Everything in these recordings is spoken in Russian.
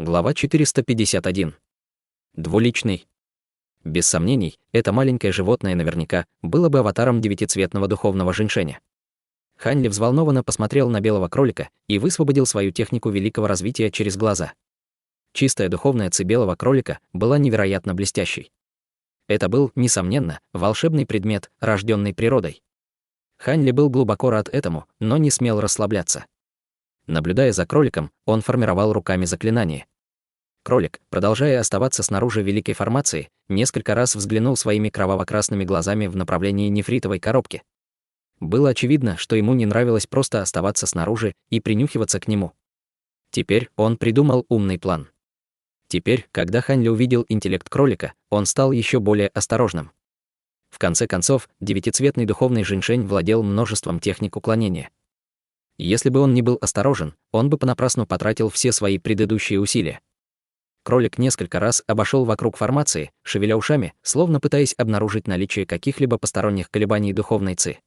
Глава 451. Двуличный. Без сомнений, это маленькое животное наверняка было бы аватаром девятицветного духовного женьшеня. Хань Ли взволнованно посмотрел на белого кролика и высвободил свою технику великого развития через глаза. Чистая духовная ци белого кролика была невероятно блестящей. Это был, несомненно, волшебный предмет, рожденный природой. Хань Ли был глубоко рад этому, но не смел расслабляться. Наблюдая за кроликом, он формировал руками заклинание. Кролик, продолжая оставаться снаружи великой формации, несколько раз взглянул своими кроваво-красными глазами в направлении нефритовой коробки. Было очевидно, что ему не нравилось просто оставаться снаружи и принюхиваться к нему. Теперь он придумал умный план. Теперь, когда Хань Ли увидел интеллект кролика, он стал еще более осторожным. В конце концов, девятицветный духовный женьшень владел множеством техник уклонения. Если бы он не был осторожен, он бы понапрасну потратил все свои предыдущие усилия. Кролик несколько раз обошел вокруг формации, шевеля ушами, словно пытаясь обнаружить наличие каких-либо посторонних колебаний духовной ци.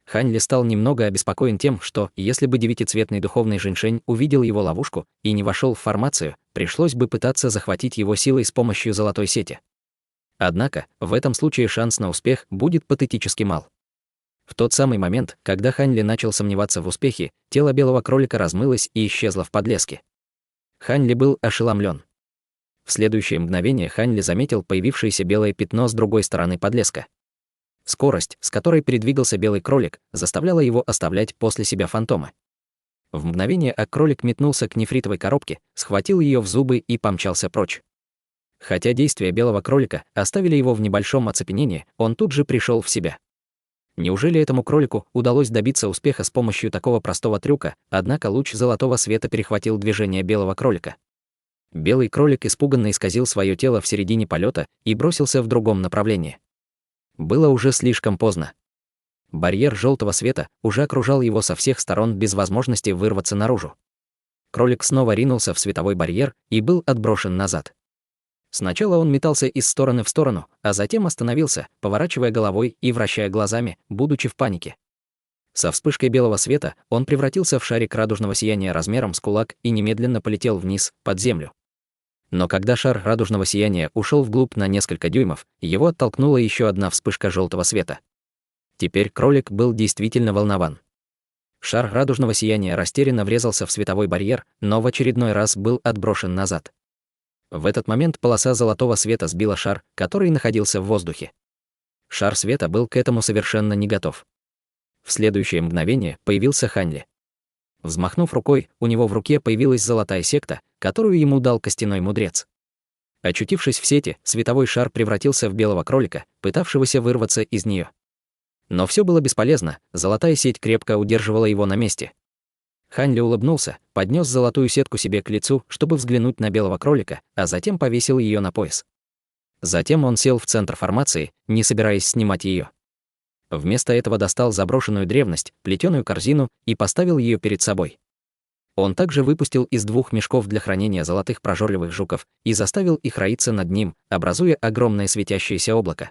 Хань Ли стал немного обеспокоен тем, что, если бы девятицветный духовный женьшень увидел его ловушку и не вошел в формацию, пришлось бы пытаться захватить его силой с помощью золотой сети. Однако, в этом случае шанс на успех будет патетически мал. В тот самый момент, когда Хань Ли начал сомневаться в успехе, тело белого кролика размылось и исчезло в подлеске. Хань Ли был ошеломлен. В следующее мгновение Хань Ли заметил появившееся белое пятно с другой стороны подлеска. Скорость, с которой передвигался белый кролик, заставляла его оставлять после себя фантомы. В мгновение кролик метнулся к нефритовой коробке, схватил ее в зубы и помчался прочь. Хотя действия белого кролика оставили его в небольшом оцепенении, он тут же пришел в себя. Неужели этому кролику удалось добиться успеха с помощью такого простого трюка, однако луч золотого света перехватил движение белого кролика. Белый кролик испуганно исказил свое тело в середине полета и бросился в другом направлении. Было уже слишком поздно. Барьер желтого света уже окружал его со всех сторон без возможности вырваться наружу. Кролик снова ринулся в световой барьер и был отброшен назад. Сначала он метался из стороны в сторону, а затем остановился, поворачивая головой и вращая глазами, будучи в панике. Со вспышкой белого света он превратился в шарик радужного сияния размером с кулак и немедленно полетел вниз, под землю. Но когда шар радужного сияния ушел вглубь на несколько дюймов, его оттолкнула еще одна вспышка желтого света. Теперь кролик был действительно волнован. Шар радужного сияния растерянно врезался в световой барьер, но в очередной раз был отброшен назад. В этот момент полоса золотого света сбила шар, который находился в воздухе. Шар света был к этому совершенно не готов. В следующее мгновение появился Хань Ли. Взмахнув рукой, у него в руке появилась золотая секта, которую ему дал костяной мудрец. Очутившись в сети, световой шар превратился в белого кролика, пытавшегося вырваться из нее. Но все было бесполезно, золотая сеть крепко удерживала его на месте. Хань Ли улыбнулся, поднес золотую сетку себе к лицу, чтобы взглянуть на белого кролика, а затем повесил ее на пояс. Затем он сел в центр формации, не собираясь снимать ее. Вместо этого достал заброшенную древность, плетеную корзину, и поставил ее перед собой. Он также выпустил из 2 мешков для хранения золотых прожорливых жуков и заставил их роиться над ним, образуя огромное светящееся облако.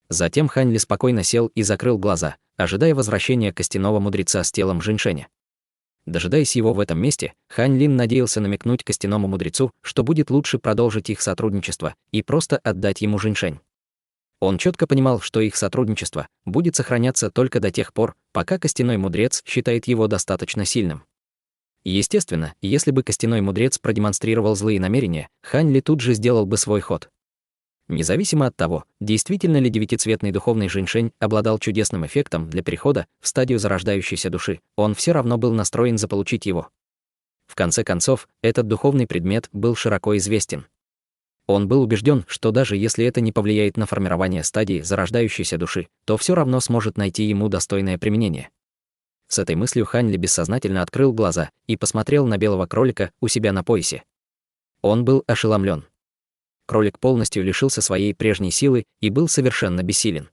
Затем Хань Ли спокойно сел и закрыл глаза, ожидая возвращения костяного мудреца с телом женьшеня. Дожидаясь его в этом месте, Хань Лин надеялся намекнуть костяному мудрецу, что будет лучше продолжить их сотрудничество и просто отдать ему женьшень. Он четко понимал, что их сотрудничество будет сохраняться только до тех пор, пока костяной мудрец считает его достаточно сильным. Естественно, если бы костяной мудрец продемонстрировал злые намерения, Хань Ли тут же сделал бы свой ход. Независимо от того, действительно ли девятицветный духовный женьшень обладал чудесным эффектом для перехода в стадию зарождающейся души, он все равно был настроен заполучить его. В конце концов, этот духовный предмет был широко известен. Он был убежден, что даже если это не повлияет на формирование стадии зарождающейся души, то все равно сможет найти ему достойное применение. С этой мыслью Хань Ли бессознательно открыл глаза и посмотрел на белого кролика у себя на поясе. Он был ошеломлен. Кролик полностью лишился своей прежней силы и был совершенно бессилен.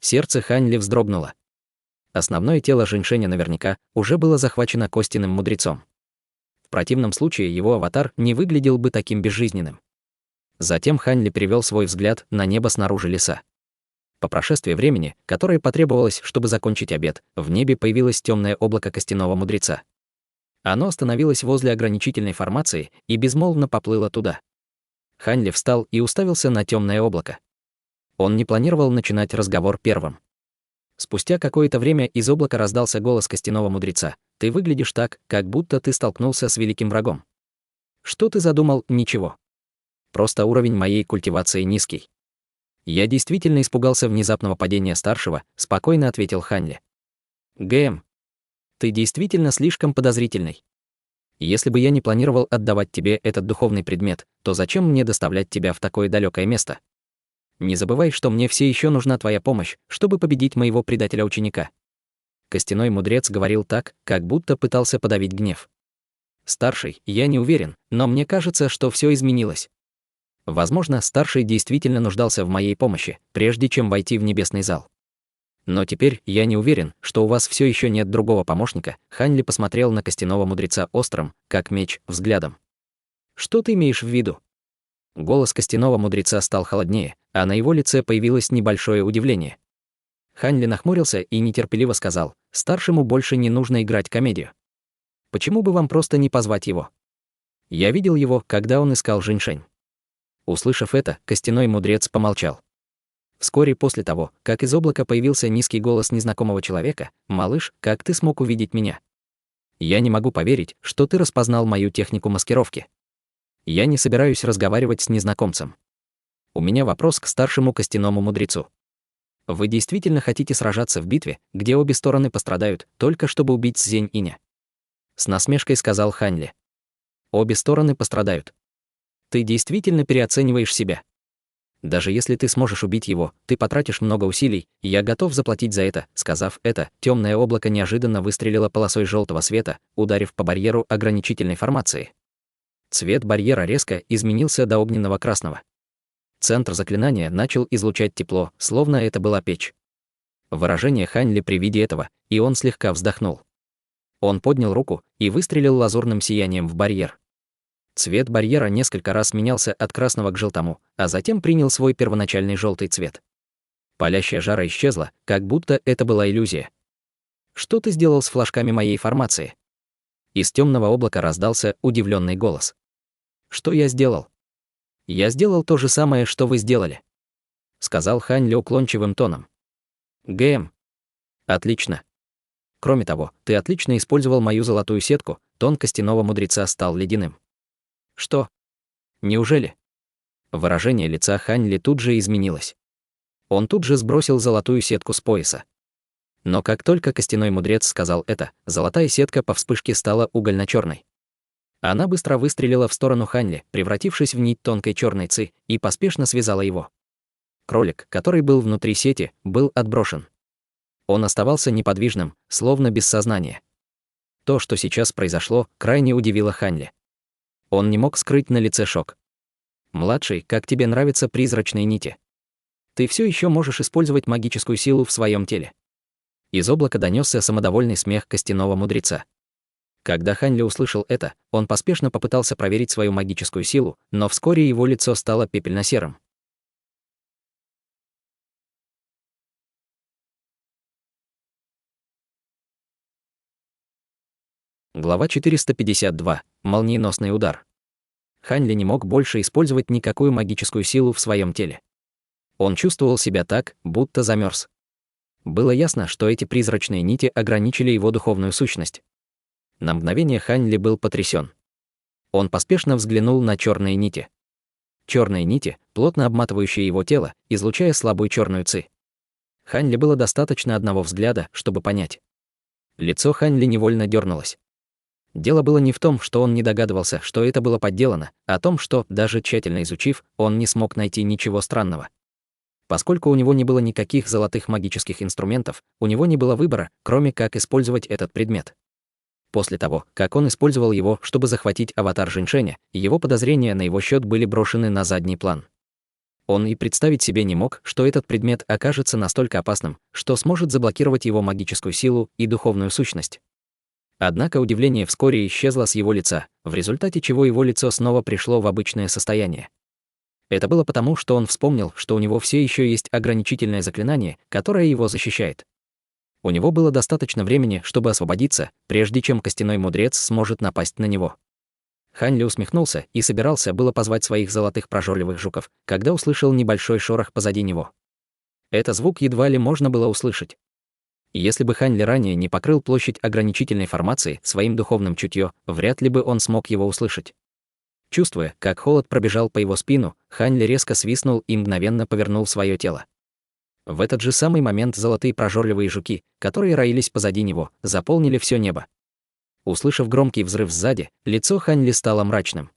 Сердце Хань Ли вздрогнуло. Основное тело женьшеня наверняка уже было захвачено костяным мудрецом. В противном случае его аватар не выглядел бы таким безжизненным. Затем Хань Ли перевел свой взгляд на небо снаружи леса. По прошествии времени, которое потребовалось, чтобы закончить обед, в небе появилось темное облако костяного мудреца. Оно остановилось возле ограничительной формации и безмолвно поплыло туда. Хань Ли встал и уставился на темное облако. Он не планировал начинать разговор первым. Спустя какое-то время из облака раздался голос костяного мудреца. «Ты выглядишь так, как будто ты столкнулся с великим врагом. Что ты задумал? Ничего. Просто уровень моей культивации низкий». «Я действительно испугался внезапного падения старшего», — спокойно ответил Хань Ли. «ГМ, ты действительно слишком подозрительный. Если бы я не планировал отдавать тебе этот духовный предмет, то зачем мне доставлять тебя в такое далекое место? Не забывай, что мне все еще нужна твоя помощь, чтобы победить моего предателя-ученика». Костяной мудрец говорил так, как будто пытался подавить гнев. «Старший, я не уверен, но мне кажется, что все изменилось. Возможно, старший действительно нуждался в моей помощи, прежде чем войти в небесный зал. Но теперь я не уверен, что у вас все еще нет другого помощника». Хань Ли посмотрел на костяного мудреца острым, как меч, взглядом. «Что ты имеешь в виду?» Голос костяного мудреца стал холоднее, а на его лице появилось небольшое удивление. Хань Ли нахмурился и нетерпеливо сказал: «Старшему больше не нужно играть комедию. Почему бы вам просто не позвать его? Я видел его, когда он искал Жиньшень». Услышав это, костяной мудрец помолчал. Вскоре после того, как из облака появился низкий голос незнакомого человека: «Малыш, как ты смог увидеть меня? Я не могу поверить, что ты распознал мою технику маскировки. Я не собираюсь разговаривать с незнакомцем. У меня вопрос к старшему костяному мудрецу. Вы действительно хотите сражаться в битве, где обе стороны пострадают, только чтобы убить Цзень-Иня?» С насмешкой сказал Хань Ли. «Обе стороны пострадают. Ты действительно переоцениваешь себя. Даже если ты сможешь убить его, ты потратишь много усилий, и я готов заплатить за это». Сказав это, темное облако неожиданно выстрелило полосой желтого света, ударив по барьеру ограничительной формации. Цвет барьера резко изменился до огненного красного. Центр заклинания начал излучать тепло, словно это была печь. Выражение Хань Ли при виде этого, и он слегка вздохнул. Он поднял руку и выстрелил лазурным сиянием в барьер. Цвет барьера несколько раз менялся от красного к желтому, а затем принял свой первоначальный желтый цвет. Палящая жара исчезла, как будто это была иллюзия. «Что ты сделал с флажками моей формации?» Из темного облака раздался удивленный голос. «Что я сделал?» «Я сделал то же самое, что вы сделали», — сказал Хань Ли уклончивым тоном. «ГМ. Отлично. Кроме того, ты отлично использовал мою золотую сетку». Тон костяного мудреца стал ледяным. «Что? Неужели?» Выражение лица Хань Ли тут же изменилось. Он тут же сбросил золотую сетку с пояса. Но как только костяной мудрец сказал это, золотая сетка по вспышке стала угольно-черной. Она быстро выстрелила в сторону Хань Ли, превратившись в нить тонкой черной ци, и поспешно связала его. Кролик, который был внутри сети, был отброшен. Он оставался неподвижным, словно без сознания. То, что сейчас произошло, крайне удивило Хань Ли. Он не мог скрыть на лице шок. «Младший, как тебе нравятся призрачные нити? Ты все еще можешь использовать магическую силу в своем теле». Из облака донесся самодовольный смех костяного мудреца. Когда Хань Ли услышал это, он поспешно попытался проверить свою магическую силу, но вскоре его лицо стало пепельно-серым. Глава 452. Молниеносный удар. Хань Ли не мог больше использовать никакую магическую силу в своем теле. Он чувствовал себя так, будто замерз. Было ясно, что эти призрачные нити ограничили его духовную сущность. На мгновение Хань Ли был потрясен. Он поспешно взглянул на черные нити. Черные нити, плотно обматывающие его тело, излучая слабую черную ци. Хань Ли было достаточно одного взгляда, чтобы понять. Лицо Хань Ли невольно дернулось. Дело было не в том, что он не догадывался, что это было подделано, а о том, что, даже тщательно изучив, он не смог найти ничего странного. Поскольку у него не было никаких золотых магических инструментов, у него не было выбора, кроме как использовать этот предмет. После того, как он использовал его, чтобы захватить аватар Жиньшэня, его подозрения на его счет были брошены на задний план. Он и представить себе не мог, что этот предмет окажется настолько опасным, что сможет заблокировать его магическую силу и духовную сущность. Однако удивление вскоре исчезло с его лица, в результате чего его лицо снова пришло в обычное состояние. Это было потому, что он вспомнил, что у него все еще есть ограничительное заклинание, которое его защищает. У него было достаточно времени, чтобы освободиться, прежде чем костяной мудрец сможет напасть на него. Хань Ли усмехнулся и собирался было позвать своих золотых прожорливых жуков, когда услышал небольшой шорох позади него. Это звук едва ли можно было услышать. Если бы Хань Ли ранее не покрыл площадь ограничительной формации своим духовным чутьё, вряд ли бы он смог его услышать. Чувствуя, как холод пробежал по его спину, Хань Ли резко свистнул и мгновенно повернул свое тело. В этот же самый момент золотые прожорливые жуки, которые роились позади него, заполнили все небо. Услышав громкий взрыв сзади, лицо Хань Ли стало мрачным.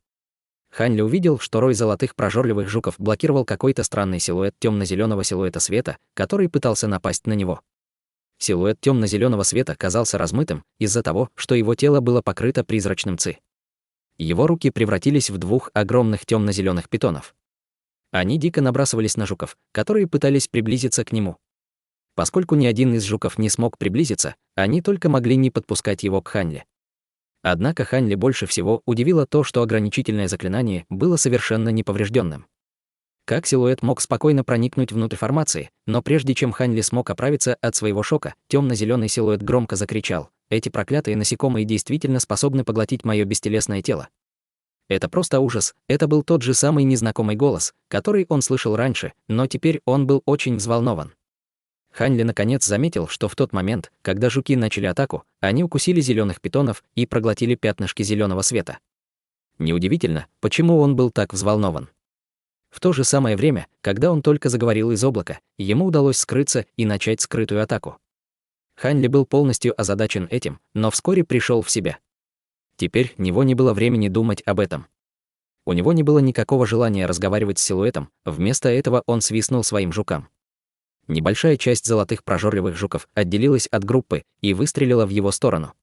Хань Ли увидел, что рой золотых прожорливых жуков блокировал какой-то странный силуэт темно-зеленого силуэта света, который пытался напасть на него. Силуэт темно-зеленого света казался размытым из-за того, что его тело было покрыто призрачным ци. Его руки превратились в двух огромных темно-зеленых питонов. Они дико набрасывались на жуков, которые пытались приблизиться к нему. Поскольку ни один из жуков не смог приблизиться, они только могли не подпускать его к Хань Ли. Однако Хань Ли больше всего удивило то, что ограничительное заклинание было совершенно неповрежденным. Как силуэт мог спокойно проникнуть внутрь формации, но прежде чем Хань Ли смог оправиться от своего шока, темно-зеленый силуэт громко закричал: «Эти проклятые насекомые действительно способны поглотить мое бестелесное тело». Это просто ужас, это был тот же самый незнакомый голос, который он слышал раньше, но теперь он был очень взволнован. Хань Ли наконец заметил, что в тот момент, когда жуки начали атаку, они укусили зеленых питонов и проглотили пятнышки зеленого света. Неудивительно, почему он был так взволнован. В то же самое время, когда он только заговорил из облака, ему удалось скрыться и начать скрытую атаку. Хань Ли был полностью озадачен этим, но вскоре пришел в себя. Теперь у него не было времени думать об этом. У него не было никакого желания разговаривать с силуэтом, вместо этого он свистнул своим жукам. Небольшая часть золотых прожорливых жуков отделилась от группы и выстрелила в его сторону.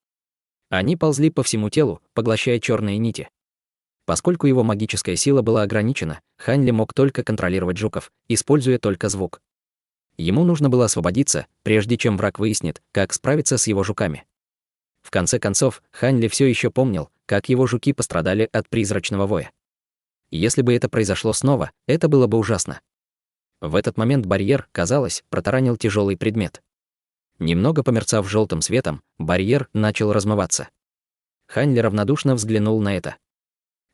Они ползли по всему телу, поглощая черные нити. Поскольку его магическая сила была ограничена, Хань Ли мог только контролировать жуков, используя только звук. Ему нужно было освободиться, прежде чем враг выяснит, как справиться с его жуками. В конце концов, Хань Ли все еще помнил, как его жуки пострадали от призрачного воя. Если бы это произошло снова, это было бы ужасно. В этот момент барьер, казалось, протаранил тяжелый предмет. Немного померцав желтым светом, барьер начал размываться. Хань Ли равнодушно взглянул на это.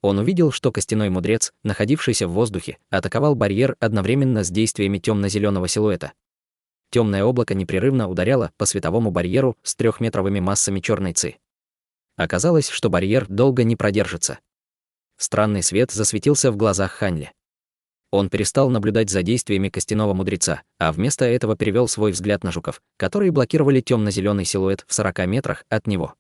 Он увидел, что костяной мудрец, находившийся в воздухе, атаковал барьер одновременно с действиями темно-зеленого силуэта. Темное облако непрерывно ударяло по световому барьеру с 3-метровыми массами черной ци. Оказалось, что барьер долго не продержится. Странный свет засветился в глазах Хань Ли. Он перестал наблюдать за действиями костяного мудреца, а вместо этого перевел свой взгляд на жуков, которые блокировали темно-зеленый силуэт в 40 метрах от него.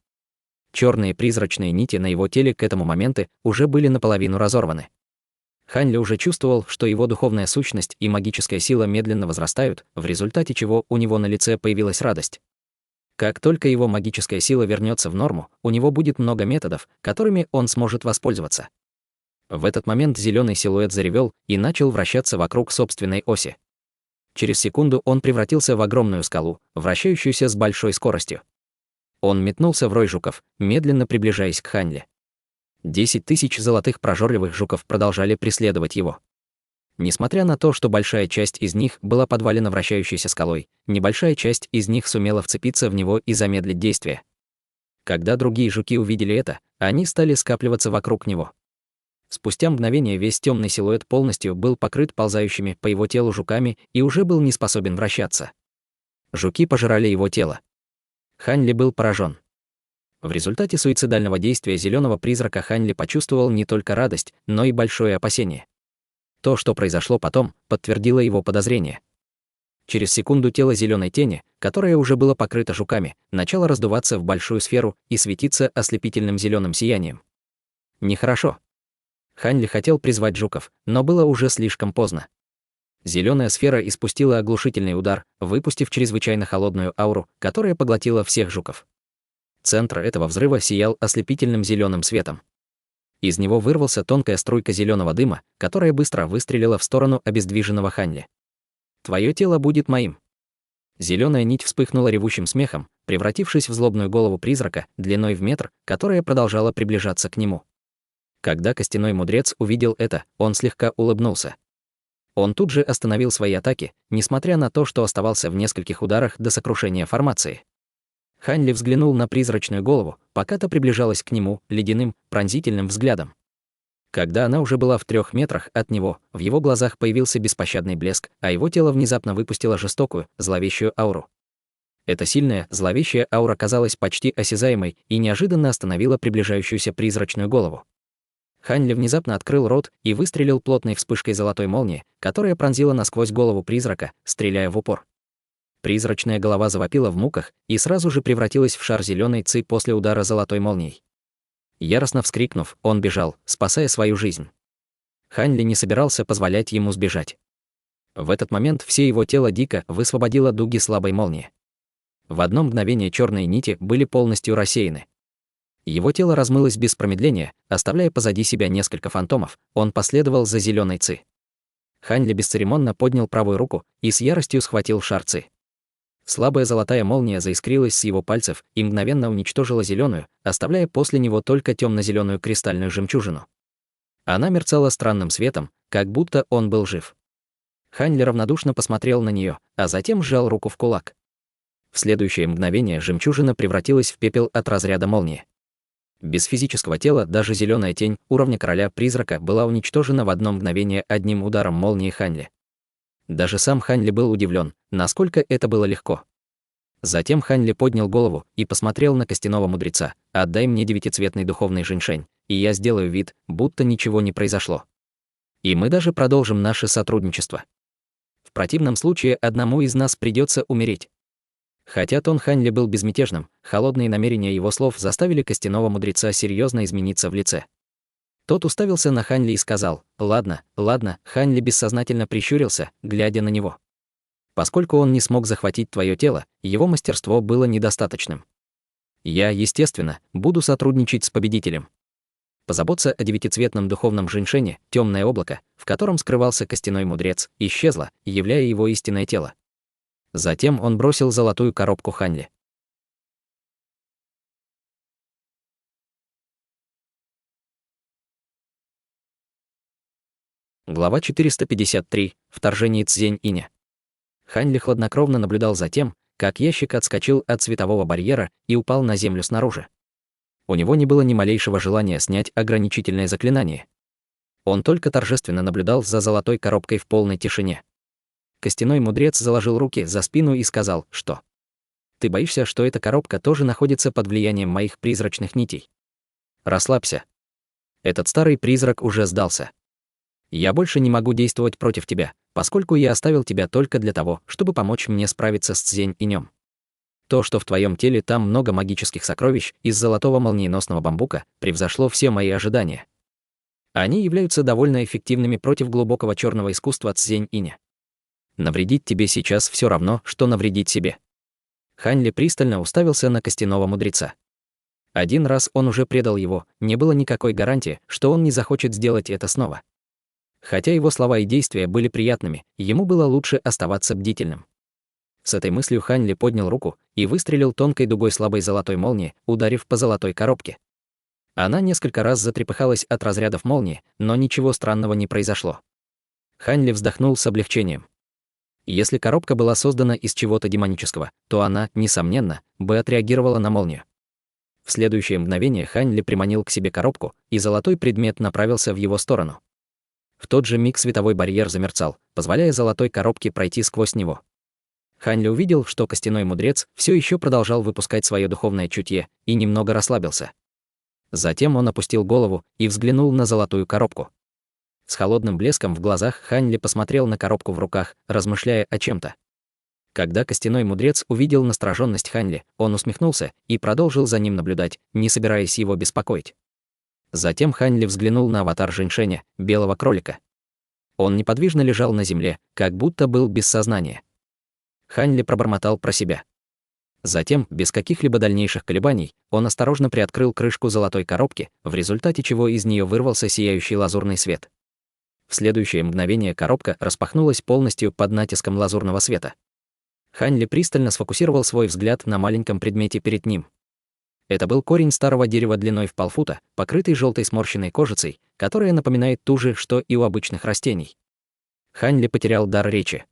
Черные призрачные нити на его теле к этому моменту уже были наполовину разорваны. Хань Ли уже чувствовал, что его духовная сущность и магическая сила медленно возрастают, в результате чего у него на лице появилась радость. Как только его магическая сила вернется в норму, у него будет много методов, которыми он сможет воспользоваться. В этот момент зеленый силуэт заревел и начал вращаться вокруг собственной оси. Через секунду он превратился в огромную скалу, вращающуюся с большой скоростью. Он метнулся в рой жуков, медленно приближаясь к Хань Ли. 10 тысяч золотых прожорливых жуков продолжали преследовать его. Несмотря на то, что большая часть из них была подвалена вращающейся скалой, небольшая часть из них сумела вцепиться в него и замедлить действие. Когда другие жуки увидели это, они стали скапливаться вокруг него. Спустя мгновение весь темный силуэт полностью был покрыт ползающими по его телу жуками и уже был не способен вращаться. Жуки пожирали его тело. Хань Ли был поражен. В результате суицидального действия зеленого призрака Хань Ли почувствовал не только радость, но и большое опасение. То, что произошло потом, подтвердило его подозрение. Через секунду тело зеленой тени, которое уже было покрыто жуками, начало раздуваться в большую сферу и светиться ослепительным зеленым сиянием. Нехорошо. Хань Ли хотел призвать жуков, но было уже слишком поздно. Зеленая сфера испустила оглушительный удар, выпустив чрезвычайно холодную ауру, которая поглотила всех жуков. Центр этого взрыва сиял ослепительным зеленым светом. Из него вырвался тонкая струйка зеленого дыма, которая быстро выстрелила в сторону обездвиженного Хань Ли. «Твое тело будет моим». Зеленая нить вспыхнула ревущим смехом, превратившись в злобную голову призрака длиной в метр, которая продолжала приближаться к нему. Когда костяной мудрец увидел это, он слегка улыбнулся. Он тут же остановил свои атаки, несмотря на то, что оставался в нескольких ударах до сокрушения формации. Хань Ли взглянул на призрачную голову, пока та приближалась к нему ледяным, пронзительным взглядом. Когда она уже была в 3 метрах от него, в его глазах появился беспощадный блеск, а его тело внезапно выпустило жестокую, зловещую ауру. Эта сильная, зловещая аура казалась почти осязаемой и неожиданно остановила приближающуюся призрачную голову. Хань Ли внезапно открыл рот и выстрелил плотной вспышкой золотой молнии, которая пронзила насквозь голову призрака, стреляя в упор. Призрачная голова завопила в муках и сразу же превратилась в шар зеленой ци после удара золотой молнией. Яростно вскрикнув, он бежал, спасая свою жизнь. Хань Ли не собирался позволять ему сбежать. В этот момент все его тело дико высвободило дуги слабой молнии. В одно мгновение черные нити были полностью рассеяны. Его тело размылось без промедления, оставляя позади себя несколько фантомов, он последовал за зеленой ци. Хань Ли бесцеремонно поднял правую руку и с яростью схватил шар ци. Слабая золотая молния заискрилась с его пальцев и мгновенно уничтожила зеленую, оставляя после него только темно-зеленую кристальную жемчужину. Она мерцала странным светом, как будто он был жив. Хань Ли равнодушно посмотрел на нее, а затем сжал руку в кулак. В следующее мгновение жемчужина превратилась в пепел от разряда молнии. Без физического тела даже зеленая тень уровня короля-призрака была уничтожена в одно мгновение одним ударом молнии Хань Ли. Даже сам Хань Ли был удивлен, насколько это было легко. Затем Хань Ли поднял голову и посмотрел на костяного мудреца. «Отдай мне 9-цветный духовный женьшень, и я сделаю вид, будто ничего не произошло. И мы даже продолжим наше сотрудничество. В противном случае одному из нас придется умереть». Хотя тон Хань Ли был безмятежным, холодные намерения его слов заставили костяного мудреца серьезно измениться в лице. Тот уставился на Хань Ли и сказал: «Ладно, ладно». Хань Ли бессознательно прищурился, глядя на него. Поскольку он не смог захватить твое тело, его мастерство было недостаточным. Я, естественно, буду сотрудничать с победителем. Позаботься о 9-цветном духовном женьшене, темное облако, в котором скрывался костяной мудрец, исчезло, являя его истинное тело. Затем он бросил золотую коробку Хань Ли. Глава 453. Вторжение Цзень-Иня. Хань Ли хладнокровно наблюдал за тем, как ящик отскочил от светового барьера и упал на землю снаружи. У него не было ни малейшего желания снять ограничительное заклинание. Он только торжественно наблюдал за золотой коробкой в полной тишине. Костяной мудрец заложил руки за спину и сказал, что «Ты боишься, что эта коробка тоже находится под влиянием моих призрачных нитей? Расслабься. Этот старый призрак уже сдался. Я больше не могу действовать против тебя, поскольку я оставил тебя только для того, чтобы помочь мне справиться с Цзень-Инем. То, что в твоем теле там много магических сокровищ из золотого молниеносного бамбука, превзошло все мои ожидания. Они являются довольно эффективными против глубокого черного искусства Цзень-Иня. Навредить тебе сейчас все равно, что навредить себе». Хань Ли пристально уставился на костяного мудреца. Один раз он уже предал его, не было никакой гарантии, что он не захочет сделать это снова. Хотя его слова и действия были приятными, ему было лучше оставаться бдительным. С этой мыслью Хань Ли поднял руку и выстрелил тонкой дугой слабой золотой молнии, ударив по золотой коробке. Она несколько раз затрепыхалась от разрядов молнии, но ничего странного не произошло. Хань Ли вздохнул с облегчением. Если коробка была создана из чего-то демонического, то она, несомненно, бы отреагировала на молнию. В следующее мгновение Хань Ли приманил к себе коробку, и золотой предмет направился в его сторону. В тот же миг световой барьер замерцал, позволяя золотой коробке пройти сквозь него. Хань Ли увидел, что костяной мудрец все еще продолжал выпускать свое духовное чутье и немного расслабился. Затем он опустил голову и взглянул на золотую коробку. С холодным блеском в глазах Хань Ли посмотрел на коробку в руках, размышляя о чем-то. Когда костяной мудрец увидел настороженность Хань Ли, он усмехнулся и продолжил за ним наблюдать, не собираясь его беспокоить. Затем Хань Ли взглянул на аватар женьшеня, белого кролика. Он неподвижно лежал на земле, как будто был без сознания. Хань Ли пробормотал про себя. Затем, без каких-либо дальнейших колебаний, он осторожно приоткрыл крышку золотой коробки, в результате чего из нее вырвался сияющий лазурный свет. В следующее мгновение коробка распахнулась полностью под натиском лазурного света. Хань Ли пристально сфокусировал свой взгляд на маленьком предмете перед ним. Это был корень старого дерева длиной в полфута, покрытый желтой сморщенной кожицей, которая напоминает ту же, что и у обычных растений. Хань Ли потерял дар речи.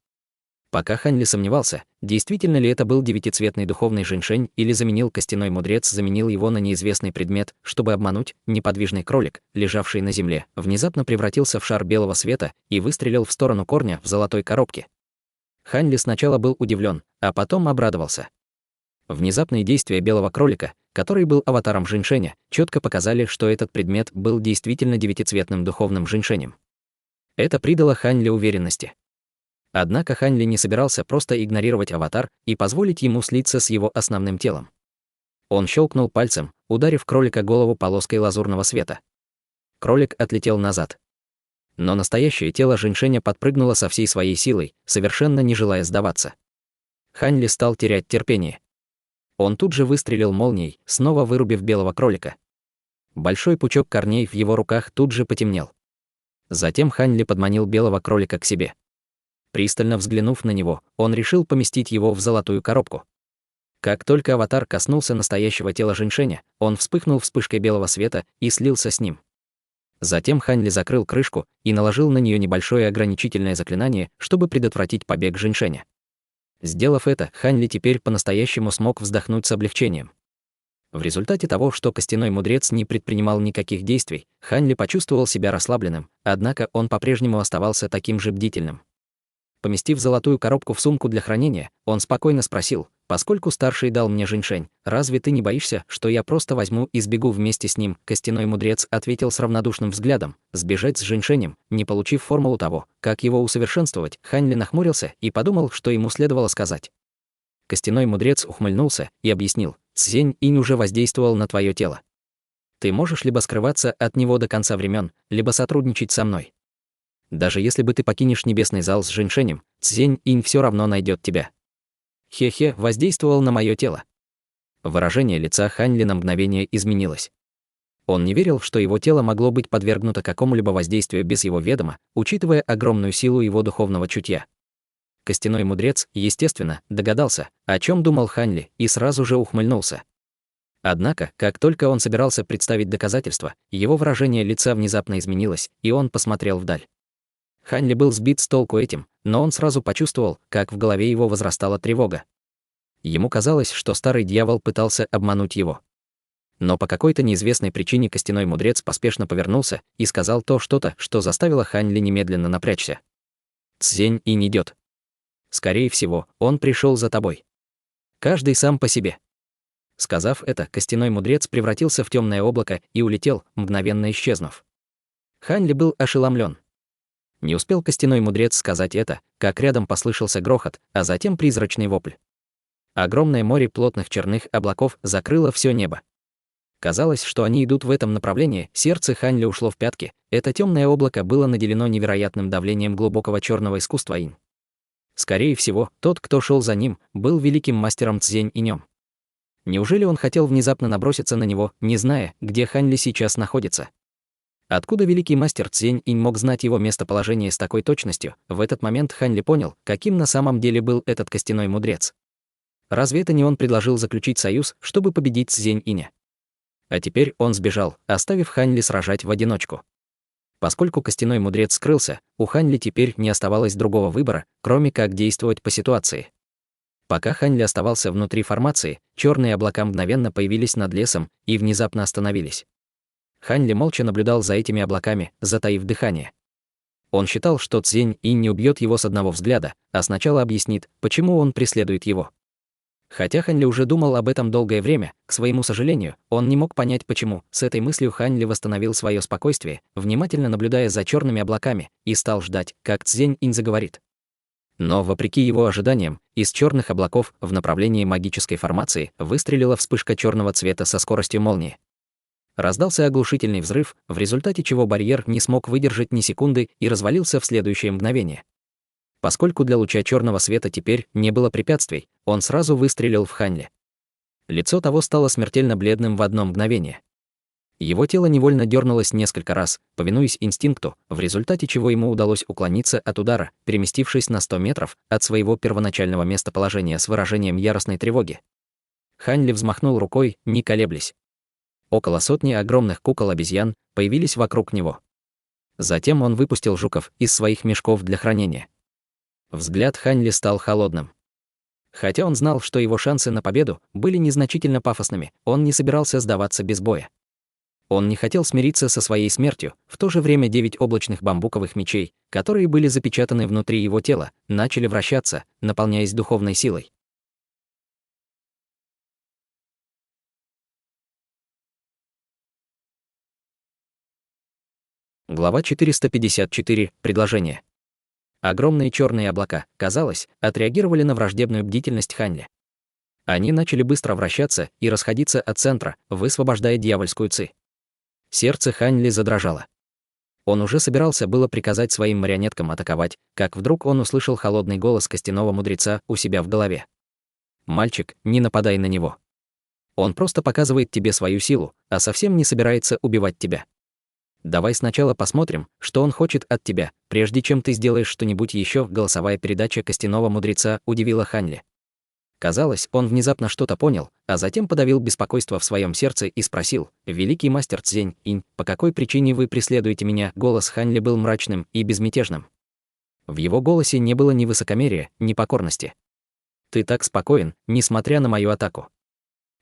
Пока Хань Ли сомневался, действительно ли это был девятицветный духовный женьшень или заменил костяной мудрец, заменил его на неизвестный предмет, чтобы обмануть, неподвижный кролик, лежавший на земле, внезапно превратился в шар белого света и выстрелил в сторону корня в золотой коробке. Хань Ли сначала был удивлен, а потом обрадовался. Внезапные действия белого кролика, который был аватаром женьшеня, четко показали, что этот предмет был действительно девятицветным духовным женьшенем. Это придало Хань Ли уверенности. Однако Хань Ли не собирался просто игнорировать аватар и позволить ему слиться с его основным телом. Он щелкнул пальцем, ударив кролика голову полоской лазурного света. Кролик отлетел назад. Но настоящее тело женьшеня подпрыгнуло со всей своей силой, совершенно не желая сдаваться. Хань Ли стал терять терпение. Он тут же выстрелил молнией, снова вырубив белого кролика. Большой пучок корней в его руках тут же потемнел. Затем Хань Ли подманил белого кролика к себе. Пристально взглянув на него, он решил поместить его в золотую коробку. Как только аватар коснулся настоящего тела женьшеня, он вспыхнул вспышкой белого света и слился с ним. Затем Хань Ли закрыл крышку и наложил на нее небольшое ограничительное заклинание, чтобы предотвратить побег женьшеня. Сделав это, Хань Ли теперь по-настоящему смог вздохнуть с облегчением. В результате того, что костяной мудрец не предпринимал никаких действий, Хань Ли почувствовал себя расслабленным, однако он по-прежнему оставался таким же бдительным. Поместив золотую коробку в сумку для хранения, он спокойно спросил: «Поскольку старший дал мне женьшень, разве ты не боишься, что я просто возьму и сбегу вместе с ним?» Костяной мудрец ответил с равнодушным взглядом: «Сбежать с женьшенем, не получив формулу того, как его усовершенствовать». Хань Ли нахмурился и подумал, что ему следовало сказать. Костяной мудрец ухмыльнулся и объяснил: «Цзень-инь уже воздействовал на твое тело. Ты можешь либо скрываться от него до конца времен, либо сотрудничать со мной. Даже если бы ты покинешь небесный зал с женьшенем, Цзень-инь все равно найдет тебя». Хе-хе, воздействовал на мое тело. Выражение лица Хань Ли на мгновение изменилось. Он не верил, что его тело могло быть подвергнуто какому-либо воздействию без его ведома, учитывая огромную силу его духовного чутья. Костяной мудрец, естественно, догадался, о чем думал Хань Ли, и сразу же ухмыльнулся. Однако, как только он собирался представить доказательства, его выражение лица внезапно изменилось, и он посмотрел вдаль. Хань Ли был сбит с толку этим, но он сразу почувствовал, как в голове его возрастала тревога. Ему казалось, что старый дьявол пытался обмануть его. Но по какой-то неизвестной причине костяной мудрец поспешно повернулся и сказал то что-то, что заставило Хань Ли немедленно напрячься. «Цзень-инь идет. Скорее всего, он пришел за тобой. Каждый сам по себе». Сказав это, костяной мудрец превратился в темное облако и улетел, мгновенно исчезнув. Хань Ли был ошеломлен. Не успел костяной мудрец сказать это, как рядом послышался грохот, а затем призрачный вопль. Огромное море плотных черных облаков закрыло все небо. Казалось, что они идут в этом направлении, сердце Хань Ли ушло в пятки. Это темное облако было наделено невероятным давлением глубокого черного искусства инь. Скорее всего, тот, кто шел за ним, был великим мастером Цзень-инем. Неужели он хотел внезапно наброситься на него, не зная, где Хань Ли сейчас находится? Откуда великий мастер Цзень-инь мог знать его местоположение с такой точностью? В этот момент Хань Ли понял, каким на самом деле был этот костяной мудрец. Разве это не он предложил заключить союз, чтобы победить Цзень-иня? А теперь он сбежал, оставив Хань Ли сражать в одиночку. Поскольку костяной мудрец скрылся, у Хань Ли теперь не оставалось другого выбора, кроме как действовать по ситуации. Пока Хань Ли оставался внутри формации, черные облака мгновенно появились над лесом и внезапно остановились. Хань Ли молча наблюдал за этими облаками, затаив дыхание. Он считал, что Цзень-инь не убьет его с одного взгляда, а сначала объяснит, почему он преследует его. Хотя Хань Ли уже думал об этом долгое время, к своему сожалению, он не мог понять почему. С этой мыслью Хань Ли восстановил свое спокойствие, внимательно наблюдая за черными облаками, и стал ждать, как Цзень-инь заговорит. Но, вопреки его ожиданиям, из черных облаков в направлении магической формации выстрелила вспышка черного цвета со скоростью молнии. Раздался оглушительный взрыв, в результате чего барьер не смог выдержать ни секунды и развалился в следующее мгновение. Поскольку для луча черного света теперь не было препятствий, он сразу выстрелил в Хань Ли. Лицо того стало смертельно бледным в одно мгновение. Его тело невольно дернулось несколько раз, повинуясь инстинкту, в результате чего ему удалось уклониться от удара, переместившись на 100 метров от своего первоначального местоположения с выражением яростной тревоги. Хань Ли взмахнул рукой, не колеблясь. Около сотни огромных кукол-обезьян появились вокруг него. Затем он выпустил жуков из своих мешков для хранения. Взгляд Хань Ли стал холодным. Хотя он знал, что его шансы на победу были незначительно пафосными, он не собирался сдаваться без боя. Он не хотел смириться со своей смертью, в то же время 9 облачных бамбуковых мечей, которые были запечатаны внутри его тела, начали вращаться, наполняясь духовной силой. Глава 454. Предложение. Огромные черные облака, казалось, отреагировали на враждебную бдительность Хань Ли. Они начали быстро вращаться и расходиться от центра, высвобождая дьявольскую ци. Сердце Хань Ли задрожало. Он уже собирался было приказать своим марионеткам атаковать, как вдруг он услышал холодный голос костяного мудреца у себя в голове. «Мальчик, не нападай на него. Он просто показывает тебе свою силу, а совсем не собирается убивать тебя. Давай сначала посмотрим, что он хочет от тебя, прежде чем ты сделаешь что-нибудь еще». Голосовая передача костяного мудреца удивила Хань Ли. Казалось, он внезапно что-то понял, а затем подавил беспокойство в своем сердце и спросил: «Великий мастер Цзень-инь, по какой причине вы преследуете меня?» Голос Хань Ли был мрачным и безмятежным. В его голосе не было ни высокомерия, ни покорности. «Ты так спокоен, несмотря на мою атаку.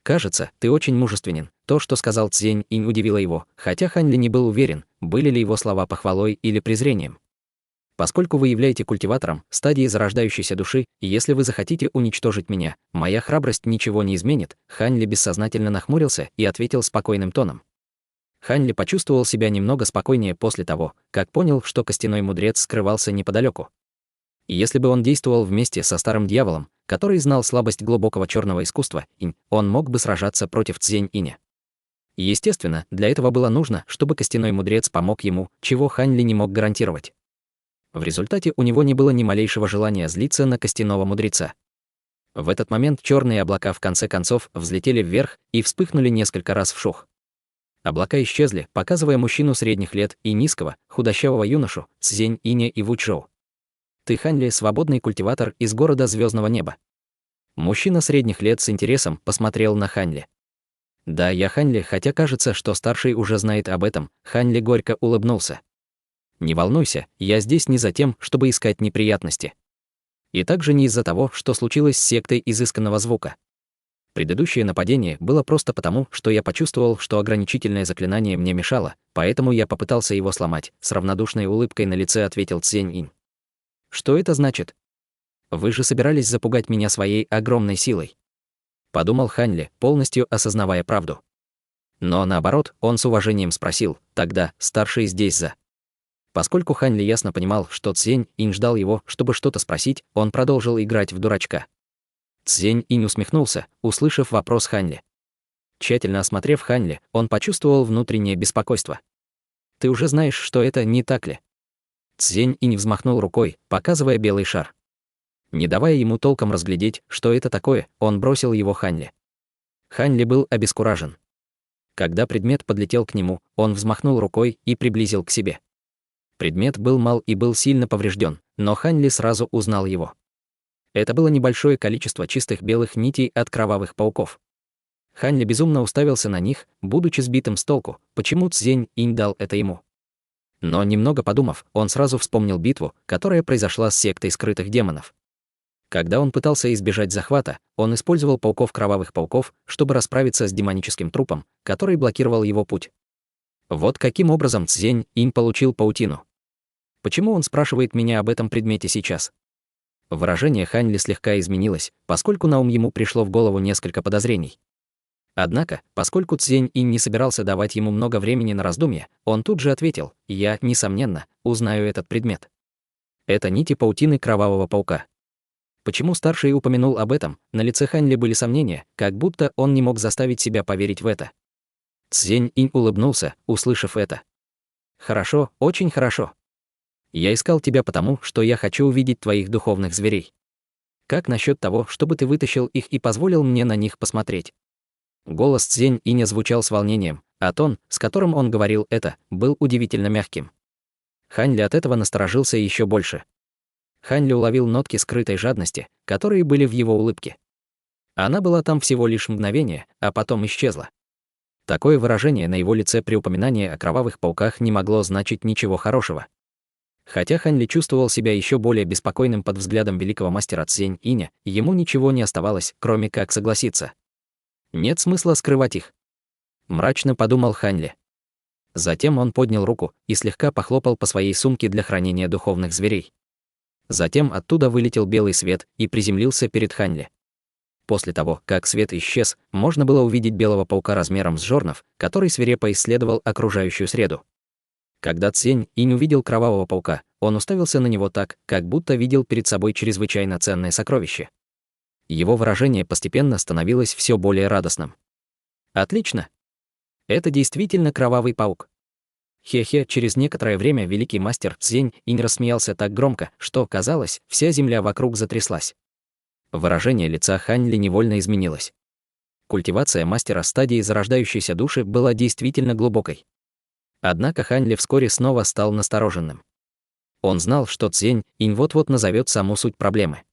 Кажется, ты очень мужественен». То, что сказал Цзень-инь, удивило его, хотя Хань Ли не был уверен, были ли его слова похвалой или презрением. «Поскольку вы являетесь культиватором стадии зарождающейся души, и если вы захотите уничтожить меня, моя храбрость ничего не изменит», Хань Ли бессознательно нахмурился и ответил спокойным тоном. Хань Ли почувствовал себя немного спокойнее после того, как понял, что костяной мудрец скрывался неподалеку. И если бы он действовал вместе со старым дьяволом, который знал слабость глубокого черного искусства, он мог бы сражаться против Цзень-иня. Естественно, для этого было нужно, чтобы костяной мудрец помог ему, чего Хань Ли не мог гарантировать. В результате у него не было ни малейшего желания злиться на костяного мудреца. В этот момент черные облака в конце концов взлетели вверх и вспыхнули несколько раз вшух. Облака исчезли, показывая мужчину средних лет и низкого, худощавого юношу, Цзень-иня и Вучжоу. «Ты, Хань Ли, свободный культиватор из города Звездного неба». Мужчина средних лет с интересом посмотрел на Хань Ли. «Да, я Хань Ли, хотя кажется, что старший уже знает об этом», Хань Ли горько улыбнулся. «Не волнуйся, я здесь не за тем, чтобы искать неприятности. И также не из-за того, что случилось с сектой изысканного звука. Предыдущее нападение было просто потому, что я почувствовал, что ограничительное заклинание мне мешало, поэтому я попытался его сломать», с равнодушной улыбкой на лице ответил Цзень-инь. «Что это значит? Вы же собирались запугать меня своей огромной силой», подумал Хань Ли, полностью осознавая правду. Но наоборот, он с уважением спросил: «Тогда старший здесь за?» Поскольку Хань Ли ясно понимал, что Цзень-инь ждал его, чтобы что-то спросить, он продолжил играть в дурачка. Цзень-инь усмехнулся, услышав вопрос Хань Ли. Тщательно осмотрев Хань Ли, он почувствовал внутреннее беспокойство. «Ты уже знаешь, что это, не так ли?» Цзень-инь взмахнул рукой, показывая белый шар. Не давая ему толком разглядеть, что это такое, он бросил его Хань Ли. Хань Ли был обескуражен. Когда предмет подлетел к нему, он взмахнул рукой и приблизил к себе. Предмет был мал и был сильно поврежден, но Хань Ли сразу узнал его. Это было небольшое количество чистых белых нитей от кровавых пауков. Хань Ли безумно уставился на них, будучи сбитым с толку, почему Цзень-инь дал это ему. Но немного подумав, он сразу вспомнил битву, которая произошла с сектой скрытых демонов. Когда он пытался избежать захвата, он использовал кровавых пауков, чтобы расправиться с демоническим трупом, который блокировал его путь. Вот каким образом Цзень-инь получил паутину. Почему он спрашивает меня об этом предмете сейчас? Выражение Хань Ли слегка изменилось, поскольку на ум ему пришло в голову несколько подозрений. Однако, поскольку Цзень-инь не собирался давать ему много времени на раздумья, он тут же ответил: «Я, несомненно, узнаю этот предмет. Это нити паутины кровавого паука». Почему старший упомянул об этом, на лице Хань Ли были сомнения, как будто он не мог заставить себя поверить в это. Цзень-инь улыбнулся, услышав это. «Хорошо, очень хорошо. Я искал тебя потому, что я хочу увидеть твоих духовных зверей. Как насчет того, чтобы ты вытащил их и позволил мне на них посмотреть?» Голос Цзень-иня звучал с волнением, а тон, с которым он говорил это, был удивительно мягким. Хань Ли от этого насторожился еще больше. Хань Ли уловил нотки скрытой жадности, которые были в его улыбке. Она была там всего лишь мгновение, а потом исчезла. Такое выражение на его лице при упоминании о кровавых пауках не могло значить ничего хорошего. Хотя Хань Ли чувствовал себя еще более беспокойным под взглядом великого мастера Цзень Иня, ему ничего не оставалось, кроме как согласиться. Нет смысла скрывать их. Мрачно подумал Хань Ли. Затем он поднял руку и слегка похлопал по своей сумке для хранения духовных зверей. Затем оттуда вылетел белый свет и приземлился перед Хань Ли. После того, как свет исчез, можно было увидеть белого паука размером с жорнов, который свирепо исследовал окружающую среду. Когда Цзень Инь увидел кровавого паука, он уставился на него так, как будто видел перед собой чрезвычайно ценное сокровище. Его выражение постепенно становилось все более радостным. «Отлично! Это действительно кровавый паук!» Хе-хе, через некоторое время великий мастер Цзень Инь рассмеялся так громко, что, казалось, вся земля вокруг затряслась. Выражение лица Хань Ли невольно изменилось. Культивация мастера стадии зарождающейся души была действительно глубокой. Однако Хань Ли вскоре снова стал настороженным. Он знал, что Цзень Инь вот-вот назовет саму суть проблемы.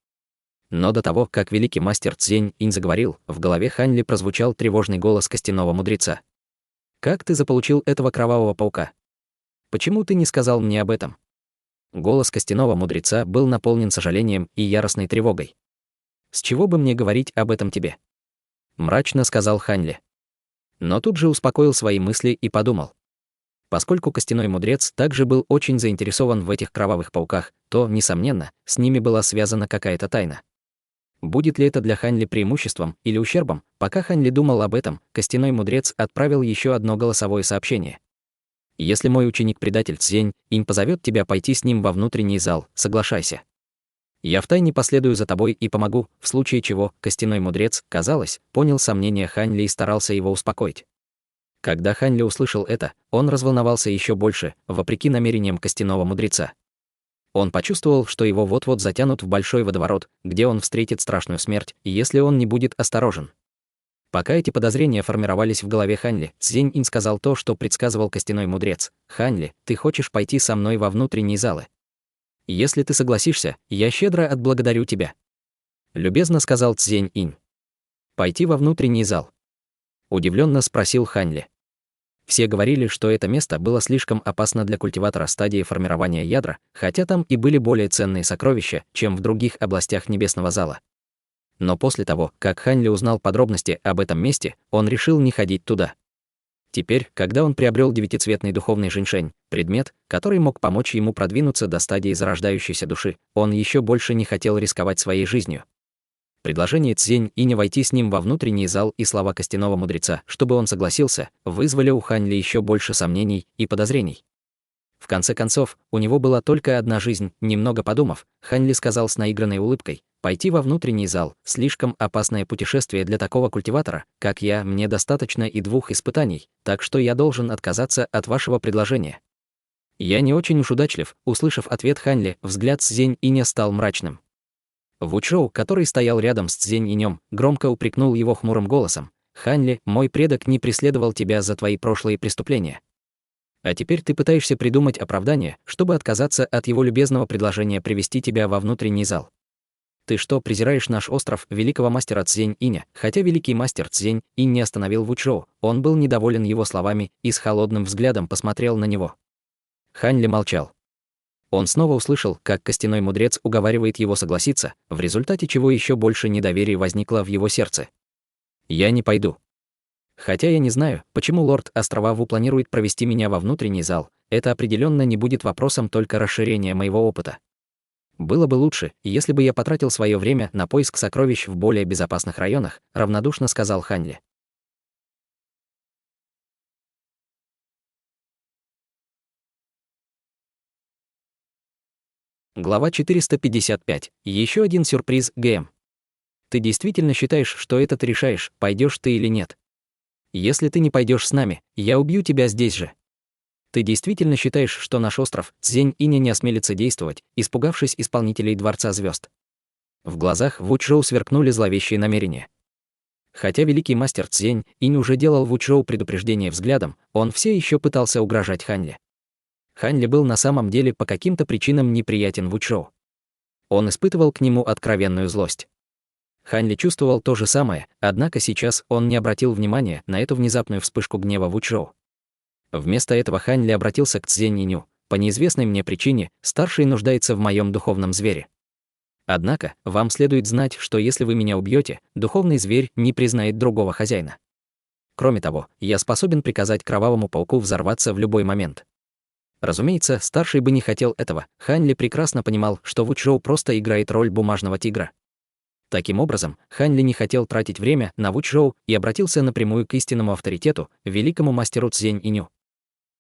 Но до того, как великий мастер Цзень Инь заговорил, в голове Хань Ли прозвучал тревожный голос костяного мудреца. «Как ты заполучил этого кровавого паука? Почему ты не сказал мне об этом?» Голос костяного мудреца был наполнен сожалением и яростной тревогой. «С чего бы мне говорить об этом тебе?» Мрачно сказал Хань Ли. Но тут же успокоил свои мысли и подумал. Поскольку костяной мудрец также был очень заинтересован в этих кровавых пауках, то, несомненно, с ними была связана какая-то тайна. Будет ли это для Хань Ли преимуществом или ущербом? Пока Хань Ли думал об этом, костяной мудрец отправил еще одно голосовое сообщение. «Если мой ученик-предатель Цзень Инь позовет тебя пойти с ним во внутренний зал, соглашайся. Я втайне последую за тобой и помогу», в случае чего костяной мудрец, казалось, понял сомнения Хань Ли и старался его успокоить. Когда Хань Ли услышал это, он разволновался еще больше, вопреки намерениям костяного мудреца. Он почувствовал, что его вот-вот затянут в большой водоворот, где он встретит страшную смерть, если он не будет осторожен. Пока эти подозрения формировались в голове Хань Ли, Цзень Инь сказал то, что предсказывал костяной мудрец. «Хань Ли, ты хочешь пойти со мной во внутренние залы? Если ты согласишься, я щедро отблагодарю тебя», — любезно сказал Цзень Инь. «Пойти во внутренний зал?» — удивленно спросил Хань Ли. Все говорили, что это место было слишком опасно для культиватора стадии формирования ядра, хотя там и были более ценные сокровища, чем в других областях небесного зала. Но после того, как Хань Ли узнал подробности об этом месте, он решил не ходить туда. Теперь, когда он приобрел девятицветный духовный жэньшэнь, предмет, который мог помочь ему продвинуться до стадии зарождающейся души, он еще больше не хотел рисковать своей жизнью. Предложение Цзень Иня войти с ним во внутренний зал и слова костяного мудреца, чтобы он согласился, вызвали у Хань Ли еще больше сомнений и подозрений. В конце концов, у него была только одна жизнь. Немного подумав, Хань Ли сказал с наигранной улыбкой: «Пойти во внутренний зал — слишком опасное путешествие для такого культиватора, как я, мне достаточно и 2 испытаний, так что я должен отказаться от вашего предложения». «Я не очень уж удачлив», — услышав ответ Хань Ли, взгляд Цзень Иня стал мрачным. Вучжоу, который стоял рядом с Цзень Инем, громко упрекнул его хмурым голосом: «Хань Ли, мой предок не преследовал тебя за твои прошлые преступления. А теперь ты пытаешься придумать оправдание, чтобы отказаться от его любезного предложения привести тебя во внутренний зал. Ты что, презираешь наш остров, великого мастера Цзень Иня?» Хотя великий мастер Цзень Инь не остановил Вучжоу, он был недоволен его словами и с холодным взглядом посмотрел на него. Хань Ли молчал. Он снова услышал, как костяной мудрец уговаривает его согласиться, в результате чего еще больше недоверия возникло в его сердце. «Я не пойду. Хотя я не знаю, почему лорд Островаву планирует провести меня во внутренний зал, это определенно не будет вопросом только расширения моего опыта. Было бы лучше, если бы я потратил свое время на поиск сокровищ в более безопасных районах», — равнодушно сказал Хань Ли. Глава 455. Еще один сюрприз, ГМ. «Ты действительно считаешь, что это ты решаешь, пойдешь ты или нет? Если ты не пойдешь с нами, я убью тебя здесь же. Ты действительно считаешь, что наш остров Цзень Иня не осмелится действовать, испугавшись исполнителей Дворца Звезд?» В глазах Вучжоу сверкнули зловещие намерения. Хотя великий мастер Цзень Инь уже делал Вучжоу предупреждение взглядом, он все еще пытался угрожать Хань Ли. Хань Ли был на самом деле по каким-то причинам неприятен Вучжоу. Он испытывал к нему откровенную злость. Хань Ли чувствовал то же самое, однако сейчас он не обратил внимания на эту внезапную вспышку гнева Вучжоу. Вместо этого Хань Ли обратился к Цзень Иню. По неизвестной мне причине, старший нуждается в моем духовном звере. Однако, вам следует знать, что если вы меня убьете, духовный зверь не признает другого хозяина. Кроме того, я способен приказать кровавому пауку взорваться в любой момент. Разумеется, старший бы не хотел этого. Хань Ли прекрасно понимал, что Вучжоу просто играет роль бумажного тигра. Таким образом, Хань Ли не хотел тратить время на Вучжоу и обратился напрямую к истинному авторитету, великому мастеру Цзень Иню.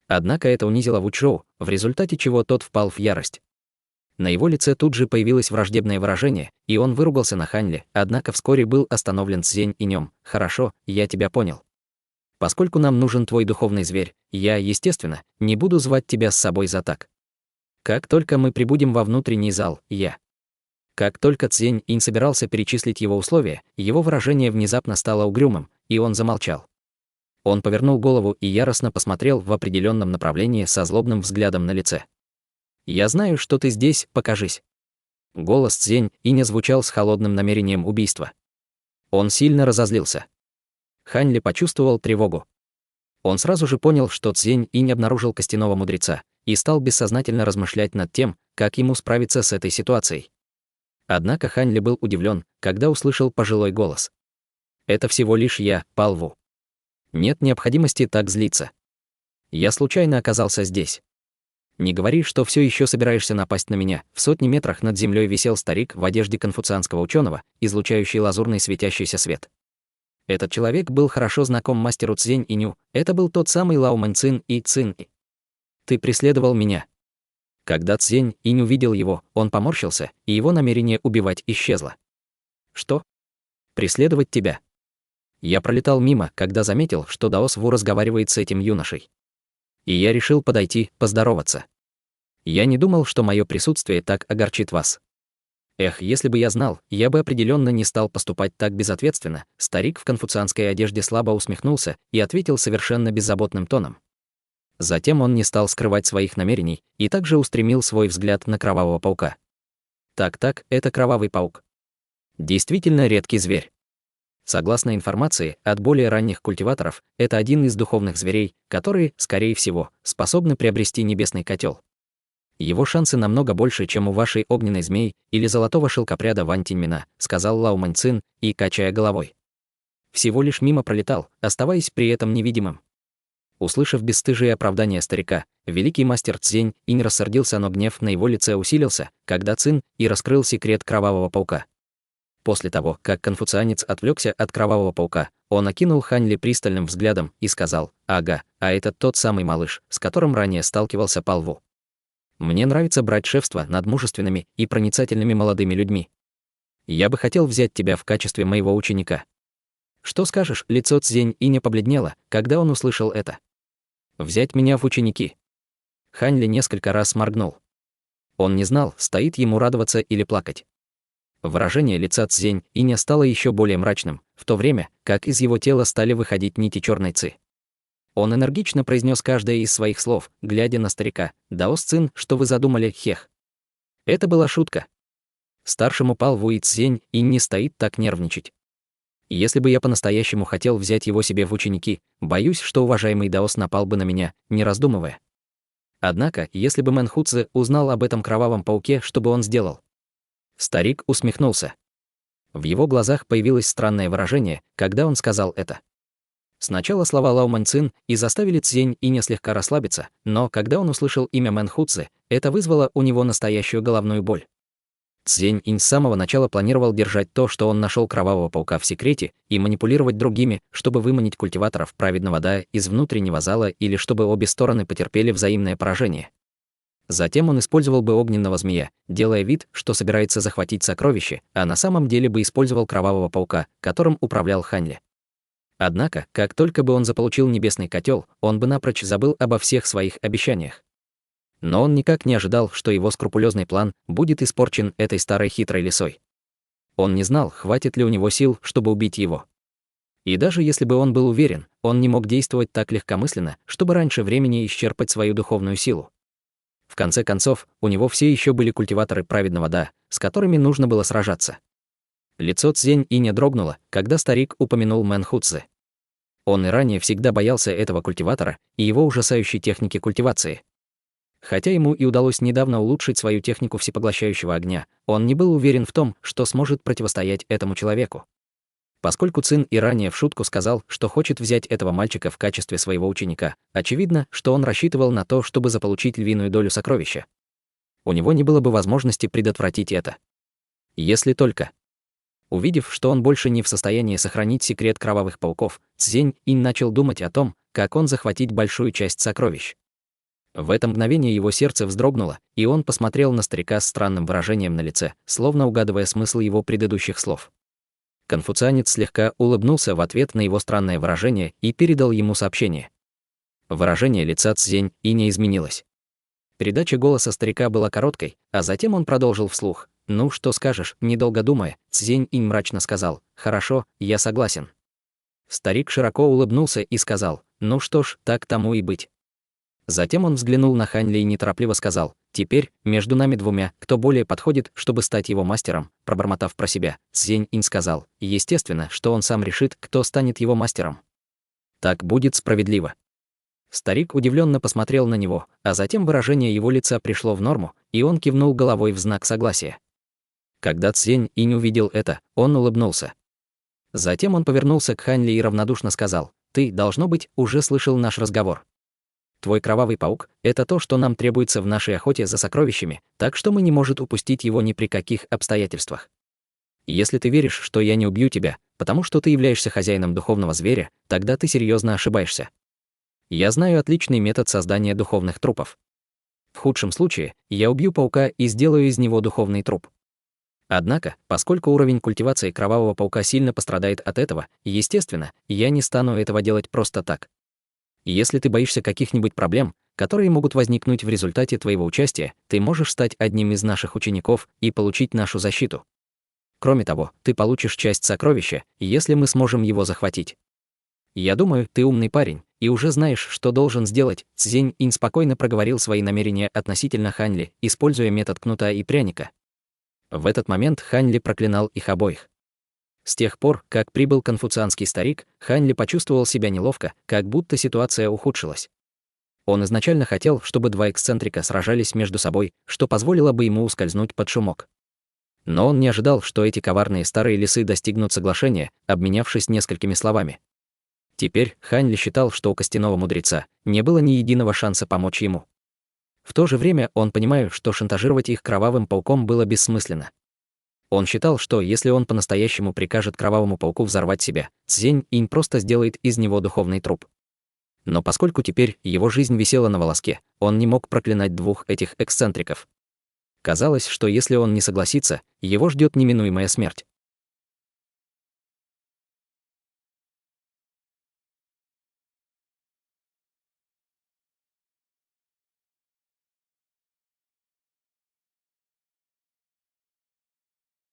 Однако это унизило Вучжоу, в результате чего тот впал в ярость. На его лице тут же появилось враждебное выражение, и он выругался на Хань Ли, однако вскоре был остановлен Цзень Инем. «Хорошо, я тебя понял. Поскольку нам нужен твой духовный зверь, я, естественно, не буду звать тебя с собой за так. Как только мы прибудем во внутренний зал, я...» Как только Цзень Инь собирался перечислить его условия, его выражение внезапно стало угрюмым, и он замолчал. Он повернул голову и яростно посмотрел в определенном направлении со злобным взглядом на лице. «Я знаю, что ты здесь, покажись». Голос Цзень Иня звучал с холодным намерением убийства. Он сильно разозлился. Хань Ли почувствовал тревогу. Он сразу же понял, что Цзень Инь обнаружил костяного мудреца, и стал бессознательно размышлять над тем, как ему справиться с этой ситуацией. Однако Хань Ли был удивлен, когда услышал пожилой голос. «Это всего лишь я, Пал Ву. Нет необходимости так злиться. Я случайно оказался здесь. Не говори, что все еще собираешься напасть на меня». В сотни метрах над землей висел старик в одежде конфуцианского ученого, излучающий лазурный светящийся свет. Этот человек был хорошо знаком мастеру Цзень Иню, это был тот самый Лао Мэньцин и Цин И. «Ты преследовал меня». Когда Цзень Инь увидел его, он поморщился, и его намерение убивать исчезло. «Что? Преследовать тебя?» Я пролетал мимо, когда заметил, что Даос Ву разговаривает с этим юношей. И я решил подойти, поздороваться. Я не думал, что мое присутствие так огорчит вас. Эх, если бы я знал, я бы определенно не стал поступать так безответственно. Старик в конфуцианской одежде слабо усмехнулся и ответил совершенно беззаботным тоном. Затем он не стал скрывать своих намерений и также устремил свой взгляд на кровавого паука. Так, это кровавый паук. Действительно редкий зверь. Согласно информации от более ранних культиваторов, это один из духовных зверей, которые, скорее всего, способны приобрести небесный котел. Его шансы намного больше, чем у вашей огненной змеи или золотого шелкопряда Вань Тиньмина, сказал Лао Мэньцин и, качая головой, всего лишь мимо пролетал, оставаясь при этом невидимым. Услышав бесстыжие оправдания старика, великий мастер Цзень Инь рассердился, но гнев на его лице усилился, когда Цин и раскрыл секрет кровавого паука. После того, как конфуцианец отвлекся от кровавого паука, он окинул Хань Ли пристальным взглядом и сказал: «Ага, а это тот самый малыш, с которым ранее сталкивался Пал Ву. Мне нравится брать шефство над мужественными и проницательными молодыми людьми. Я бы хотел взять тебя в качестве моего ученика». «Что скажешь?» Лицо Цзень Иня побледнело, когда он услышал это. «Взять меня в ученики?» Хань Ли несколько раз моргнул. Он не знал, стоит ему радоваться или плакать. Выражение лица Цзень Иня стало еще более мрачным, в то время, как из его тела стали выходить нити черной ци. Он энергично произнес каждое из своих слов, глядя на старика. «Даос Цин, что вы задумали, хех?» Это была шутка. Старшему Пал Ву и Цзень Инь не стоит так нервничать. Если бы я по-настоящему хотел взять его себе в ученики, боюсь, что уважаемый Даос напал бы на меня, не раздумывая. Однако, если бы Мэн Хуцзы узнал об этом кровавом пауке, что бы он сделал? Старик усмехнулся. В его глазах появилось странное выражение, когда он сказал это. Сначала слова Лао Мэньцин и заставили Цзень Иня слегка расслабиться, но когда он услышал имя Мэн Хуцзы, это вызвало у него настоящую головную боль. Цзень Инь с самого начала планировал держать то, что он нашел кровавого паука, в секрете и манипулировать другими, чтобы выманить культиваторов праведного Да из внутреннего зала или чтобы обе стороны потерпели взаимное поражение. Затем он использовал бы огненного змея, делая вид, что собирается захватить сокровище, а на самом деле бы использовал кровавого паука, которым управлял Хань Ли. Однако, как только бы он заполучил небесный котел, он бы напрочь забыл обо всех своих обещаниях. Но он никак не ожидал, что его скрупулезный план будет испорчен этой старой хитрой лисой. Он не знал, хватит ли у него сил, чтобы убить его. И даже если бы он был уверен, он не мог действовать так легкомысленно, чтобы раньше времени исчерпать свою духовную силу. В конце концов, у него все еще были культиваторы праведного Да, с которыми нужно было сражаться. Лицо Цзень-Иня дрогнуло, когда старик упомянул Мэнхуцзы. Он и ранее всегда боялся этого культиватора и его ужасающей техники культивации. Хотя ему и удалось недавно улучшить свою технику всепоглощающего огня, он не был уверен в том, что сможет противостоять этому человеку. Поскольку Цин и ранее в шутку сказал, что хочет взять этого мальчика в качестве своего ученика, очевидно, что он рассчитывал на то, чтобы заполучить львиную долю сокровища. У него не было бы возможности предотвратить это. Если только... Увидев, что он больше не в состоянии сохранить секрет кровавых пауков, Цзень-Инь начал думать о том, как он захватить большую часть сокровищ. В это мгновение его сердце вздрогнуло, и он посмотрел на старика с странным выражением на лице, словно угадывая смысл его предыдущих слов. Конфуцианец слегка улыбнулся в ответ на его странное выражение и передал ему сообщение. Выражение лица Цзень-Иня изменилось. Передача голоса старика была короткой, а затем он продолжил вслух. «Ну, что скажешь?» Недолго думая, Цзень-Инь мрачно сказал: «Хорошо, я согласен». Старик широко улыбнулся и сказал: «Ну что ж, так тому и быть». Затем он взглянул на Хань Ли и неторопливо сказал: «Теперь, между нами двумя, кто более подходит, чтобы стать его мастером?» Пробормотав про себя, Цзень-Инь сказал: «Естественно, что он сам решит, кто станет его мастером. Так будет справедливо». Старик удивленно посмотрел на него, а затем выражение его лица пришло в норму, и он кивнул головой в знак согласия. Когда Цзень-Инь увидел это, он улыбнулся. Затем он повернулся к Хань Ли и равнодушно сказал: «Ты, должно быть, уже слышал наш разговор. Твой кровавый паук — это то, что нам требуется в нашей охоте за сокровищами, так что мы не можем упустить его ни при каких обстоятельствах. Если ты веришь, что я не убью тебя, потому что ты являешься хозяином духовного зверя, тогда ты серьезно ошибаешься. Я знаю отличный метод создания духовных трупов. В худшем случае, я убью паука и сделаю из него духовный труп. Однако, поскольку уровень культивации кровавого паука сильно пострадает от этого, естественно, я не стану этого делать просто так. Если ты боишься каких-нибудь проблем, которые могут возникнуть в результате твоего участия, ты можешь стать одним из наших учеников и получить нашу защиту. Кроме того, ты получишь часть сокровища, если мы сможем его захватить. Я думаю, ты умный парень и уже знаешь, что должен сделать». Цзень-Инь спокойно проговорил свои намерения относительно Хань Ли, используя метод кнута и пряника. В этот момент Хань Ли проклинал их обоих. С тех пор, как прибыл конфуцианский старик, Хань Ли почувствовал себя неловко, как будто ситуация ухудшилась. Он изначально хотел, чтобы два эксцентрика сражались между собой, что позволило бы ему ускользнуть под шумок. Но он не ожидал, что эти коварные старые лисы достигнут соглашения, обменявшись несколькими словами. Теперь Хань Ли считал, что у костяного мудреца не было ни единого шанса помочь ему. В то же время он понимал, что шантажировать их кровавым пауком было бессмысленно. Он считал, что если он по-настоящему прикажет кровавому пауку взорвать себя, Цзень-Инь просто сделает из него духовный труп. Но поскольку теперь его жизнь висела на волоске, он не мог проклинать двух этих эксцентриков. Казалось, что если он не согласится, его ждет неминуемая смерть.